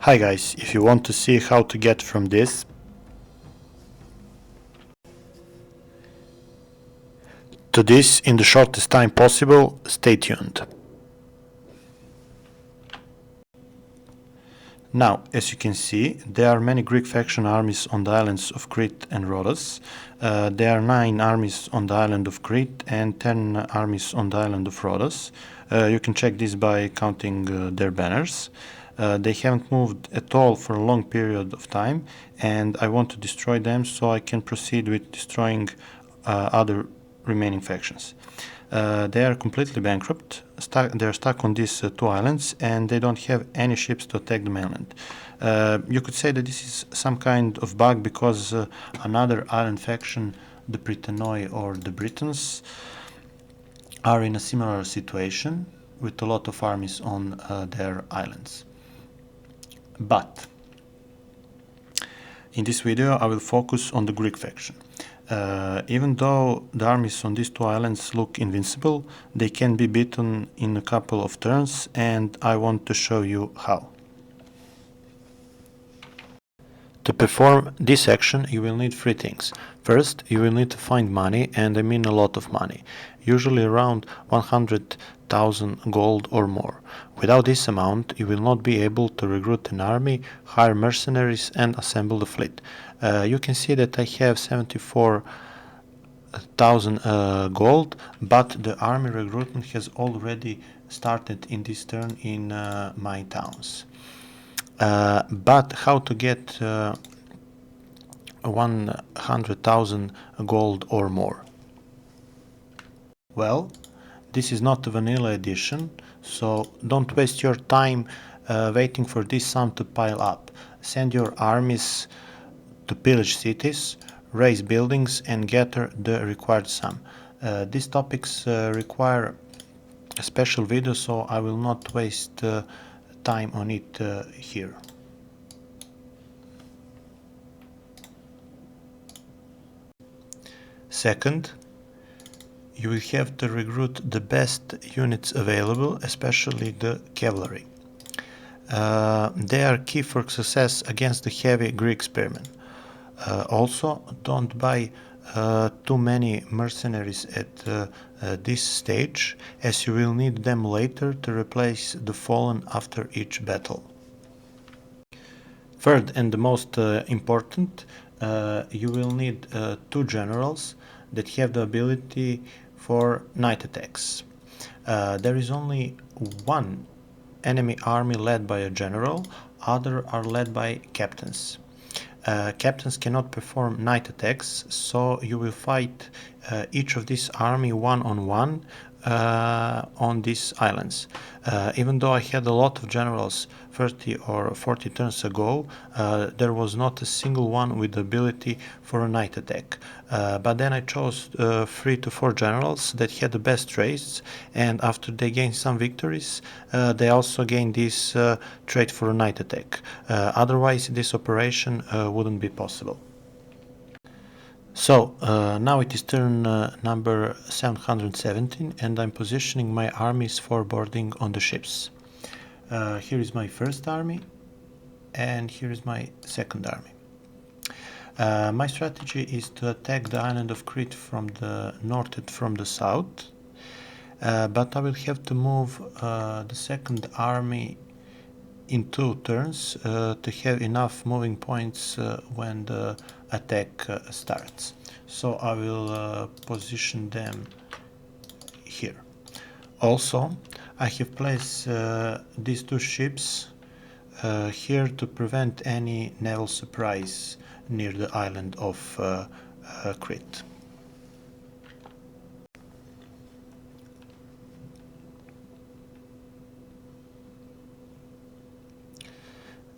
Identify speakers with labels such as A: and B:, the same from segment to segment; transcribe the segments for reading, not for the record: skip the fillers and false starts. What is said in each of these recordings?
A: Hi guys, if you want to see how to get from this to this in the shortest time possible, stay tuned. Now, as you can see, there are many Greek faction armies on the islands of Crete and Rhodes. There are 9 armies on the island of Crete and 10 armies on the island of Rhodes. You can check this by counting their banners. They haven't moved at all for a long period of time, and I want to destroy them so I can proceed with destroying other remaining factions. They are completely bankrupt. They're stuck on these 2 islands, and they don't have any ships to attack the mainland. You could say that this is some kind of bug because another island faction, the Britannoi or the Britons, are in a similar situation with a lot of armies on their islands. But in this video I will focus on the Greek faction. Even though the armies on these 2 islands look invincible, they can be beaten in a couple of turns, and I want to show you how. To perform this action you will need 3 things. First, you will need to find money, and I mean a lot of money, usually around 100,000 gold or more. Without this amount you will not be able to recruit an army, hire mercenaries and assemble the fleet. You can see that I have 74,000 gold, but the army recruitment has already started in this turn in my towns. But how to get 100,000 gold or more? Well, this is not a vanilla edition, so don't waste your time waiting for this sum to pile up. Send your armies to pillage cities, raise buildings and gather the required sum. These topics require a special video, so I will not waste time on it here. Second, you will have to recruit the best units available, especially the cavalry. They are key for success against the heavy Greek spearmen. Also, don't buy too many mercenaries at this stage, as you will need them later to replace the fallen after each battle. Third, and the most important, you will need 2 generals that have the ability for night attacks. There is only 1 enemy army led by a general, others are led by captains. Captains cannot perform night attacks, so you will fight each of this army one-on-one on these islands. Even though I had a lot of generals 30 or 40 turns ago, there was not a single one with the ability for a night attack. But then I chose 3 to 4 generals that had the best traits, and after they gained some victories, they also gained this trait for a night attack. Otherwise this operation wouldn't be possible. So, now it is turn number 717, and I'm positioning my armies for boarding on the ships. Here is my first army, and here is my second army. My strategy is to attack the island of Crete from the north and from the south, but I will have to move the second army in 2 turns to have enough moving points when the attack starts. So I will position them here. Also, I have placed these 2 ships here to prevent any naval surprise near the island of Crete.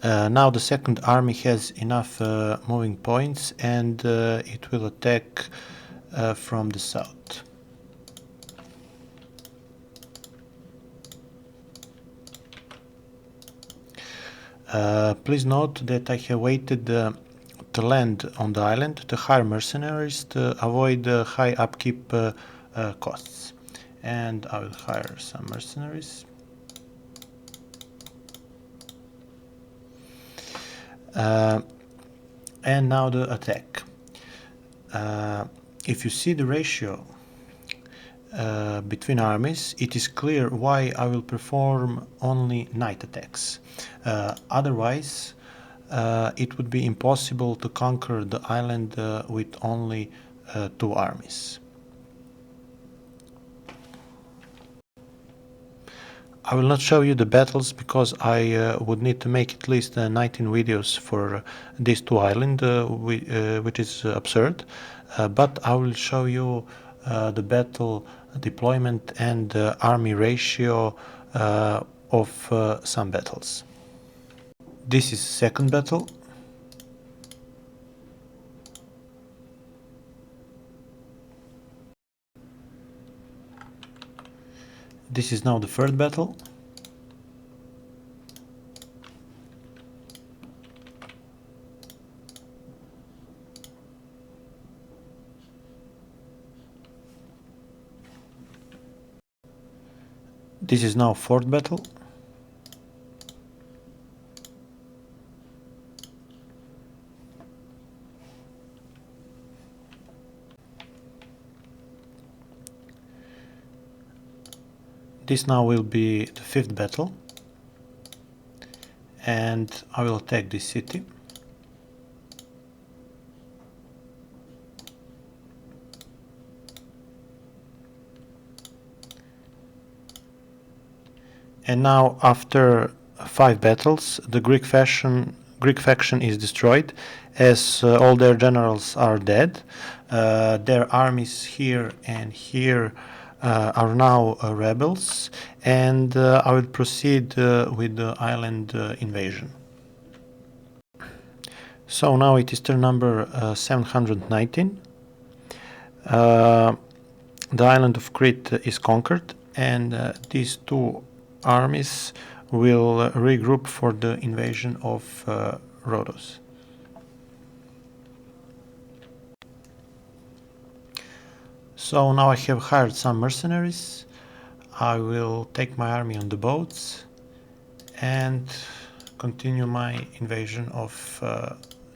A: Now the second army has enough moving points, and it will attack from the south. Please note that I have waited to land on the island to hire mercenaries to avoid high upkeep costs. And I will hire some mercenaries. And now the attack. If you see the ratio between armies, it is clear why I will perform only night attacks. Otherwise, it would be impossible to conquer the island with only 2 armies. I will not show you the battles because I would need to make at least 19 videos for these 2 islands, which is absurd. But I will show you the battle deployment and army ratio of some battles. This is second battle. This is now the third battle. This is now fourth battle. This now will be the fifth battle, and I will attack this city. And now, after 5 battles, the Greek faction is destroyed, as all their generals are dead. Their armies here and here are now rebels, and I will proceed with the island invasion. So now it is turn number 719. The island of Crete is conquered, and these 2 armies will regroup for the invasion of Rhodos. So now I have hired some mercenaries. I will take my army on the boats and continue my invasion of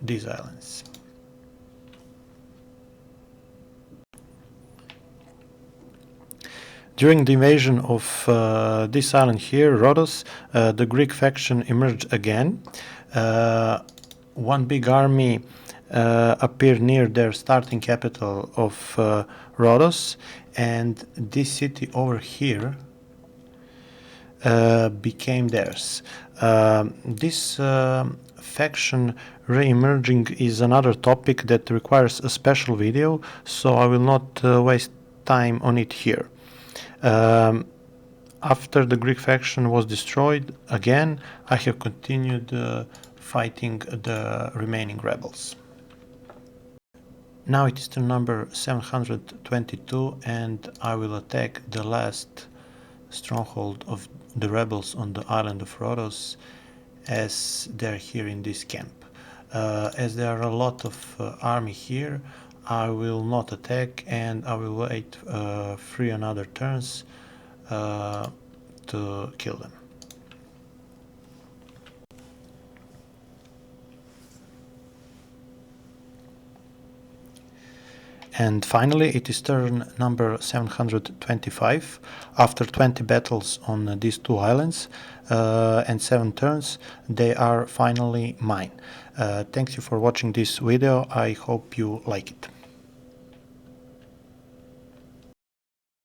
A: these islands. During the invasion of this island here, Rhodos, the Greek faction emerged again. One big army appeared near their starting capital of Rhodos, and this city over here became theirs. This faction re-emerging is another topic that requires a special video, so I will not waste time on it here. After the Greek faction was destroyed again, I have continued fighting the remaining rebels. Now it is turn number 722, and I will attack the last stronghold of the rebels on the island of Rhodos, as they're here in this camp. As there are a lot of army here, I will not attack, and I will wait 3 another turns to kill them. And finally, it is turn number 725. After 20 battles on these 2 islands and 7 turns, they are finally mine. Thank you for watching this video. I hope you like it.